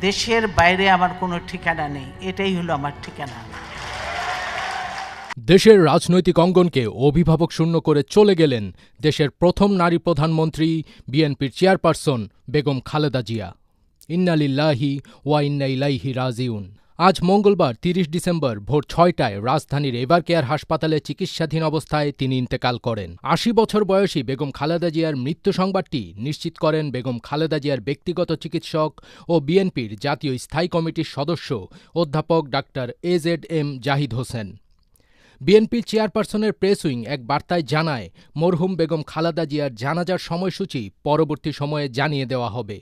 দেশের বাইরে আমার কোনো ঠিকানা নেই, এটাই হলো আমার ঠিকানা। দেশের রাজনৈতিক অঙ্গনকে অভিভাবক শূন্য করে চলে গেলেন দেশের প্রথম নারী প্রধানমন্ত্রী বিএনপির চেয়ারপারসন বেগম খালেদা জিয়া। ইন্না লিল্লাহি ওয়া ইন্না ইলাইহি রাজিউন। আজ মঙ্গলবার ৩০ ডিসেম্বর ভোর ৬টায় রাজধানীর এভারকেয়ার হাসপাতালে চিকিৎসাধীন অবস্থায় তিনি ইন্তেকাল করেন। ৮০ বছর বয়সী বেগম খালেদা জিয়ার মৃত্যু সংবাদটি নিশ্চিত করেন বেগম খালেদা জিয়ার ব্যক্তিগত চিকিৎসক ও বিএনপির জাতীয় স্থায়ী কমিটির সদস্য অধ্যাপক ডাক্তার এজেড.এম জাহিদ হোসেন। বিএনপির চেয়ারপারসনের প্রেস উইং এক বার্তায় জানায়, মরহুম বেগম খালেদা জিয়ার জানাজার সময়সূচি পরবর্তী সময়ে জানিয়ে দেওয়া হবে।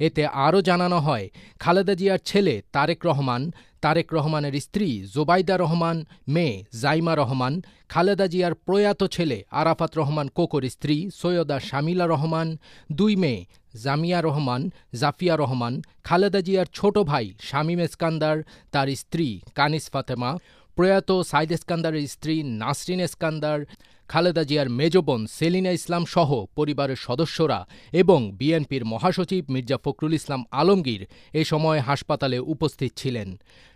এতে আরও জানানো হয়, খালেদা জিয়ার ছেলে তারেক রহমান, তারেক রহমানের স্ত্রী জোবাইদা রহমান, মেয়ে জাইমা রহমান, খালেদা জিয়ার প্রয়াত ছেলে আরাফাত রহমান কোকোর স্ত্রী সৈয়দা শামিলা রহমান, ২ মেয়ে জামিয়া রহমান, জাফিয়া রহমান, খালেদা জিয়ার ছোট ভাই শামীম এসকান্দার, তার স্ত্রী কানিস ফাতেমা, প্রয়াত সাইদ এসকান্দারের স্ত্রী নাসরিন এসকান্দার, খালেদা জিয়ার মেজ বোন সেলিনা ইসলাম সহ পরিবারের সদস্যরা এবং বিএনপির মহাসচিব মির্জা ফখরুল ইসলাম আলমগীর এ সময় হাসপাতালে উপস্থিত ছিলেন।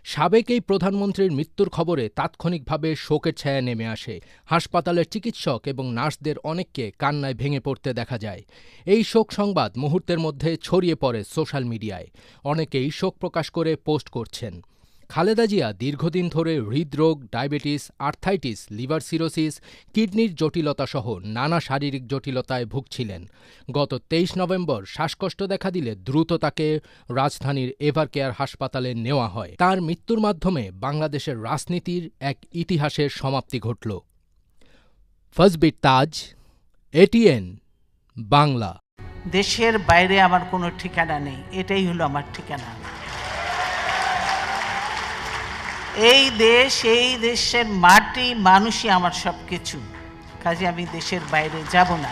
সাবেক এই প্রধানমন্ত্রীর মৃত্যুর খবরে তাৎক্ষণিকভাবে শোকের ছায়া নেমে আসে। হাসপাতালের চিকিৎসক এবং নার্সদের অনেককে কান্নায় ভেঙে পড়তে দেখা যায়। এই শোক সংবাদ মুহূর্তের মধ্যে ছড়িয়ে পড়ে সোশ্যাল মিডিয়ায়। অনেকেই শোক প্রকাশ করে পোস্ট করছেন। খালেদা জিয়া দীর্ঘদিন ধরে হৃদরোগ, ডায়াবেটিস, আর্থাইটিস, লিভার সিরোসিস, কিডনির জটিলতাসহ নানা শারীরিক জটিলতায় ভুগছিলেন। গত ২৩ নভেম্বর শ্বাসকষ্ট দেখা দিলে দ্রুত তাকে রাজধানীর এভারকেয়ার হাসপাতালে নেওয়া হয়। তার মৃত্যুর মাধ্যমে বাংলাদেশের রাজনীতির এক ইতিহাসের সমাপ্তি ঘটল। ফজবির তাজ, এটিএন বাংলা। দেশের বাইরে আমার কোনো ঠিকানা নেই, এটাই হলো আমার ঠিকানা। এই দেশ, এই দেশের মাটি, মানুষই আমার সব কিছু। কাজে আমি দেশের বাইরে যাব না।